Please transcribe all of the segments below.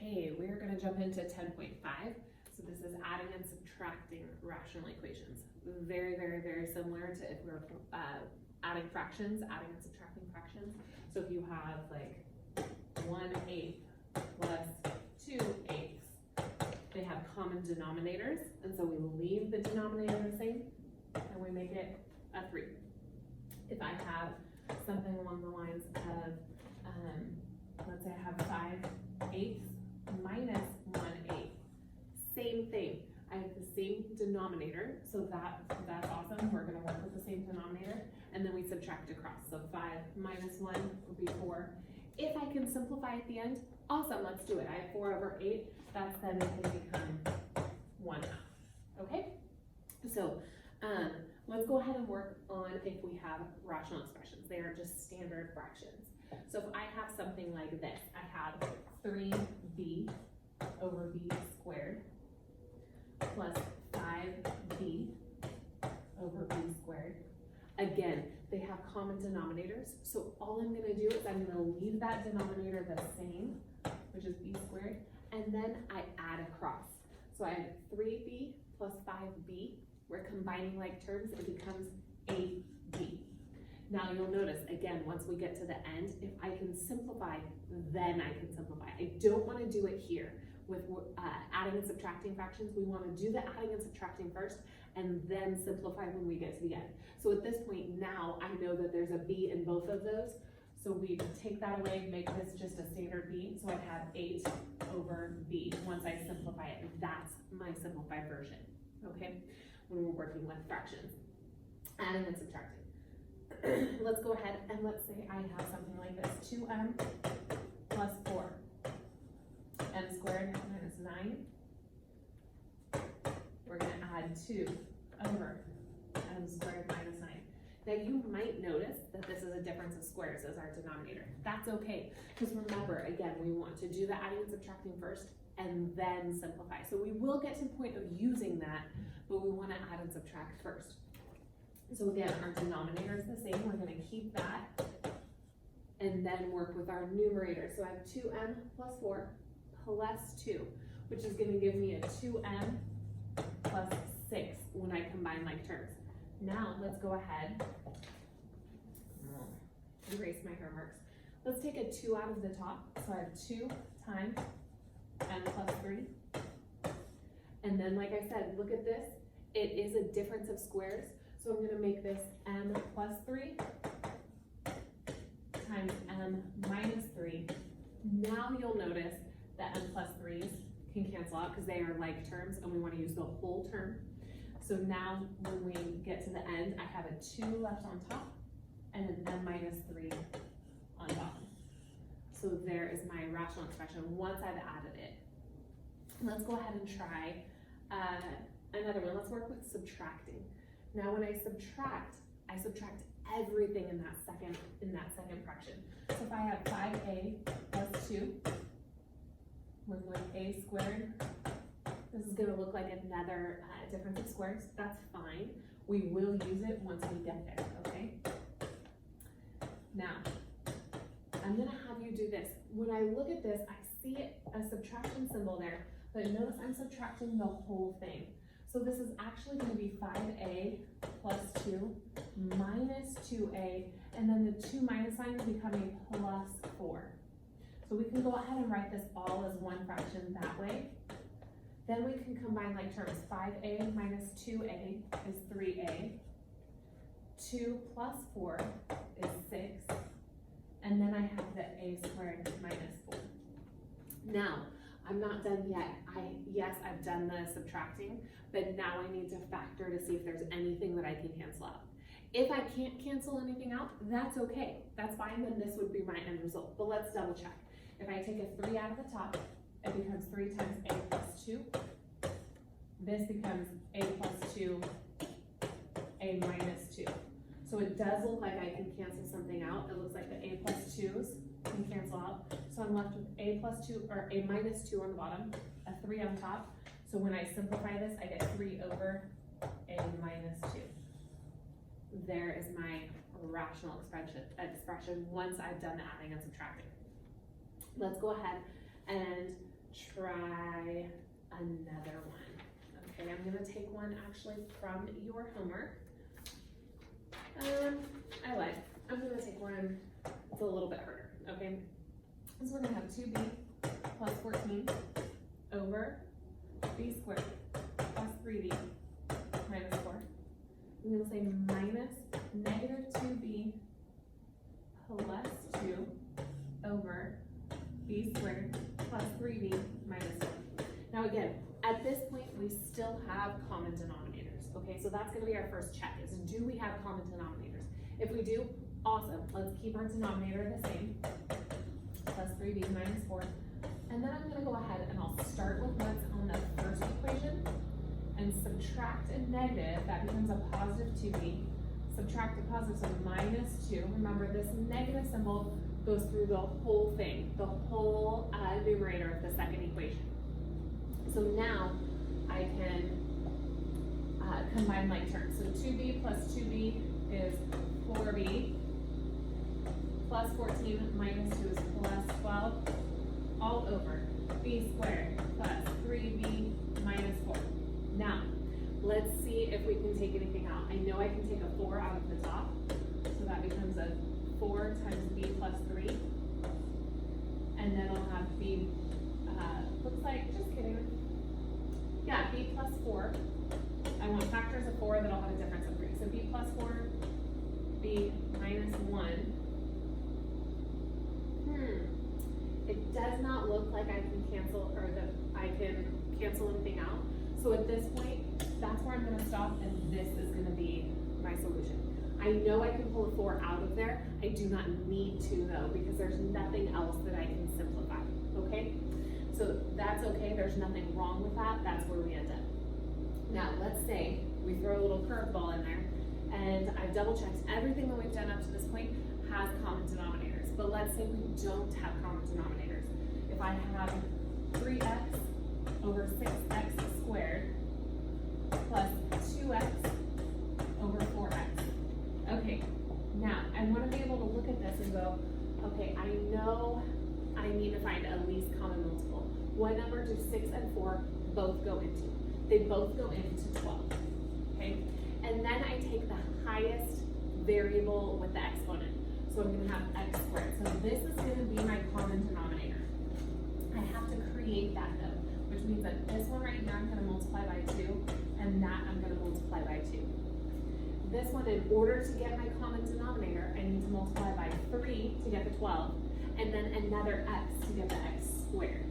Okay, we're going to jump into 10.5. So this is adding and subtracting rational equations. Very, very, very similar to if we're adding fractions, adding and subtracting fractions. So if you have like 1/8 plus 2/8, they have common denominators, and so we leave the denominator the same, and we make it a 3. If I have something along the lines of, let's say I have 5/8 minus 1/8, same thing. I have the same denominator, so that's awesome. We're gonna work with the same denominator, and then we subtract across. So 5 minus 1 would be 4. If I can simplify at the end, awesome, let's do it. I have 4/8, that's then going to become 1/2, okay? So let's go ahead and work on if we have rational expressions. They are just standard fractions. So if I have something like this, I have 3b over b squared plus 5b over b squared. Again, they have common denominators, so all I'm going to do is I'm going to leave that denominator the same, which is b squared, and then I add across. So I have 3b plus 5b. We're combining like terms, it becomes 8b. Now you'll notice, again, once we get to the end, if I can simplify, then I can simplify. I don't want to do it here with adding and subtracting fractions. We want to do the adding and subtracting first, and then simplify when we get to the end. So at this point now, I know that there's a b in both of those. So we take that away, make this just a standard b. So I have 8 over b. Once I simplify it, that's my simplified version, okay? When we're working with fractions, adding and subtracting. Let's go ahead and let's say I have something like this, 2m plus 4, m squared minus 9. We're going to add 2 over m squared minus 9. Now you might notice that this is a difference of squares as our denominator. That's okay, because remember, again, we want to do the adding and subtracting first and then simplify. So we will get to the point of using that, but we want to add and subtract first. So again, our denominator is the same. We're going to keep that and then work with our numerator. So I have 2m plus 4 plus 2, which is going to give me a 2m plus 6 when I combine like terms. Now let's go ahead, erase my hair marks. Let's take a 2 out of the top. So I have 2 times m plus 3. And then like I said, look at this. It is a difference of squares. So I'm going to make this m plus 3 times m minus 3. Now you'll notice that m plus 3's can cancel out because they are like terms and we want to use the whole term. So now when we get to the end, I have a 2 left on top and an m minus 3 on bottom. So there is my rational expression once I've added it. Let's go ahead and try another one. Let's work with subtracting. Now when I subtract everything in that second fraction. So if I have 5a plus 2, working with a squared, this is going to look like another difference of squares. That's fine. We will use it once we get there, okay? Now, I'm going to have you do this. When I look at this, I see a subtraction symbol there, but notice I'm subtracting the whole thing. So this is actually going to be 5a plus 2 minus 2a, and then the 2 minus sign will become a plus 4. So we can go ahead and write this all as one fraction that way. Then we can combine like terms. 5a minus 2a is 3a. 2 plus 4 is 6. And then I have the a squared minus 4. Now, I'm not done yet. Yes, I've done the subtracting, but now I need to factor to see if there's anything that I can cancel out. If I can't cancel anything out, that's okay. That's fine, then this would be my end result. But let's double check. If I take a 3 out of the top, it becomes 3 times a plus 2. This becomes a plus 2, a minus 2. So it does look like I can cancel something out. It looks like the a plus 2's can cancel out. So I'm left with a plus 2, or a minus 2 on the bottom, a 3 on top. So when I simplify this, I get 3 over a minus 2. There is my rational expression once I've done the adding and subtracting. Let's go ahead and try another one. Okay, I'm gonna take one actually from your homework. I lied. I'm gonna take one that's a little bit harder, okay? So we're gonna have 2b plus 14 over b squared plus 3b minus 4. I'm gonna say minus negative 2b plus 2 over b squared plus 3b minus 1. Now again, at this point, we still have common denominators, okay? So that's gonna be our first check, is do we have common denominators? If we do, awesome. Let's keep our denominator the same, plus 3b minus 4. And then I'm gonna go ahead and I'll start with what's on the first equation and subtract a negative, that becomes a positive 2b. Subtract a positive, so minus 2. Remember, this negative symbol goes through the whole thing, the whole numerator of the second equation. So now I can combine like terms. So 2b plus 2b is 4b, plus 14 minus 2 is plus 12, all over b squared plus 3b minus 4. Now, let's see if we can take anything out. I know I can take a 4 out of the top, so that becomes a 4 times b plus 3. And then I'll have b, looks like, just kidding. Yeah, b plus 4. I want factors of 4 that'll have a difference of 3. So b plus 4, b minus 1. It does not look like I can cancel, or that I can cancel anything out. So at this point, that's where I'm gonna stop, and this is gonna be my solution. I know I can pull a 4 out of there. I do not need to though, because there's nothing else that I can simplify, okay? So that's okay, there's nothing wrong with that. That's where we end up. Now, let's say we throw a little curveball in there, and I've double checked everything that we've done up to this point has common denominators. But let's say we don't have common denominators. If I have 3x over 6x squared plus 2x over 4x. Okay, now I want to be able to look at this and go, okay, I know I need to find a least common multiple. What number do 6 and 4 both go into? They both go into 12, okay? And then I take the highest variable with the exponent. So I'm gonna have x squared. So this is gonna be my common denominator. I have to create that though, which means that this one right here I'm gonna multiply by 2, and that I'm gonna multiply by 2. This one, in order to get my common denominator, I need to multiply by 3 to get the 12, and then another x to get the x squared.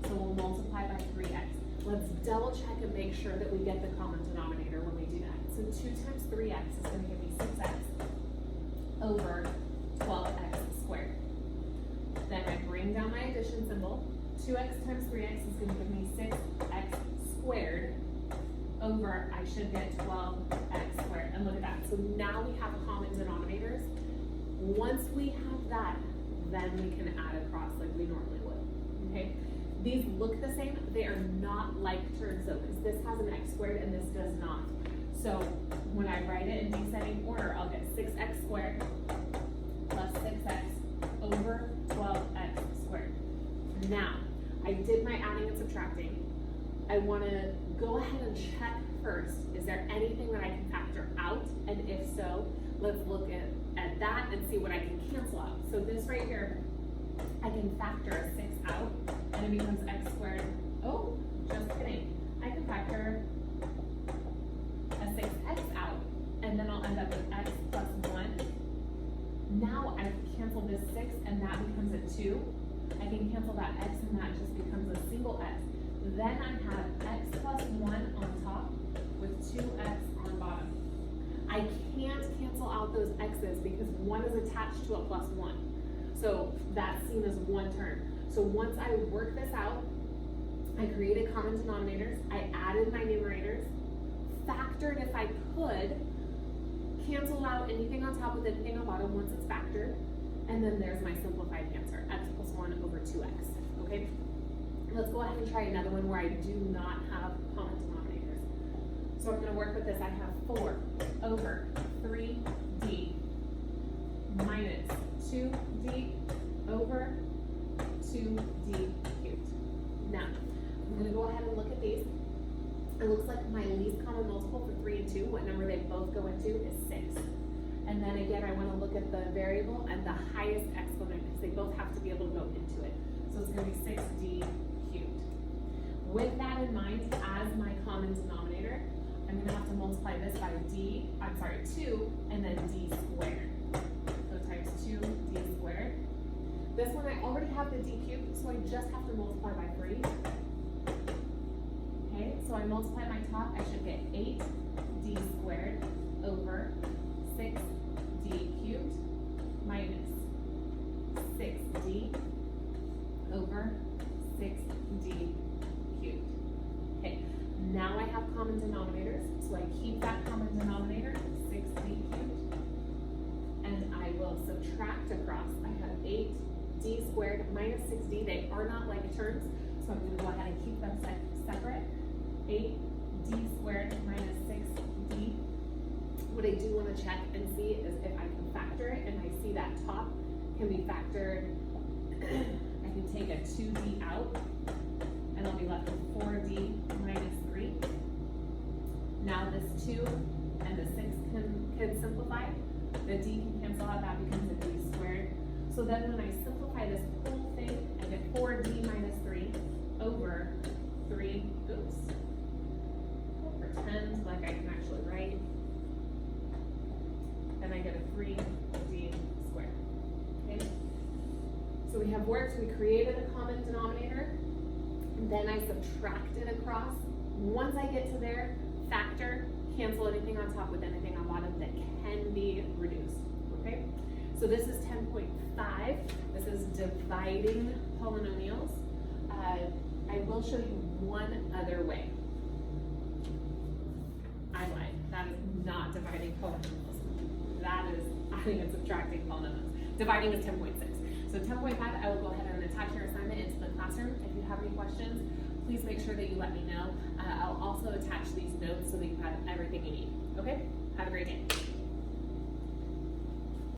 So we'll multiply by 3x. Let's double check and make sure that we get the common denominator when we do that. So 2 times 3x is gonna give me 6x over 12x squared. Then I bring down my addition symbol. 2x times 3x is gonna give me 6x squared over, I should get 12x squared. And look at that. So now we have common denominators. Once we have that, then we can add across like we normally would, okay? These look the same, they are not like terms though, because this has an x squared and this does not. So when I write it in descending order, I'll get 6x squared plus 6x over 12x squared. Now, I did my adding and subtracting. I want to go ahead and check first, is there anything that I can factor out? And if so, let's look at that and see what I can cancel out. So this right here, I can factor a 6 out, and it becomes x squared. Oh, just kidding. I can factor a 6x out, and then I'll end up with x plus 1. Now I cancel this 6, and that becomes a 2. I can cancel that x, and that just becomes a single x. Then I have x plus 1 on top with 2x on bottom. I can't cancel out those x's because 1 is attached to a plus 1. So that's seen as one term. So once I work this out, I created common denominators, I added my numerators, factored if I could, cancel out anything on top with anything on bottom once it's factored, and then there's my simplified answer, x plus 1 over 2x, okay? Let's go ahead and try another one where I do not have common denominators. So I'm gonna work with this. I have 4 over 3d minus 2d over 2d cubed. Now, these, it looks like my least common multiple for 3 and 2, what number they both go into, is 6. And then again, I want to look at the variable and the highest exponent because they both have to be able to go into it. So it's going to be 6d cubed. With that in mind, as my common denominator, I'm going to have to multiply this by 2 and then d squared. So times 2d squared. This one I already have the d cubed, so I just have to multiply by 3. Okay, so I multiply my top, I should get 8d squared over 6d cubed minus 6d over 6d cubed. Okay, now I have common denominators, so I keep that common denominator, 6d cubed, and I will subtract across. I have 8d squared minus 6d. They are not like terms, so I'm going to go ahead and keep them separate. 8d squared minus 6d. What I do want to check and see is if I can factor it, and I see that top can be factored. I can take a 2d out, and I'll be left with 4d minus 3. Now this 2 and the 6 can simplify. The d can cancel out, that becomes a d squared. So then when I simplify this whole thing, I get 4d minus 3 over 3, oops. I'll pretend like I can actually write. And I get a 3d squared. Okay? So we have worked, we created a common denominator, and then I subtracted across. Once I get to there, factor, cancel anything on top with anything on bottom that can be reduced. Okay? So this is 10.5. This is dividing polynomials. I will show you one other way. I lied. That is not dividing polynomials. That is adding and subtracting polynomials. Dividing is 10.6. So 10.5, I will go ahead and attach your assignment into the classroom. If you have any questions, please make sure that you let me know. I'll also attach these notes so that you have everything you need. Okay? Have a great day.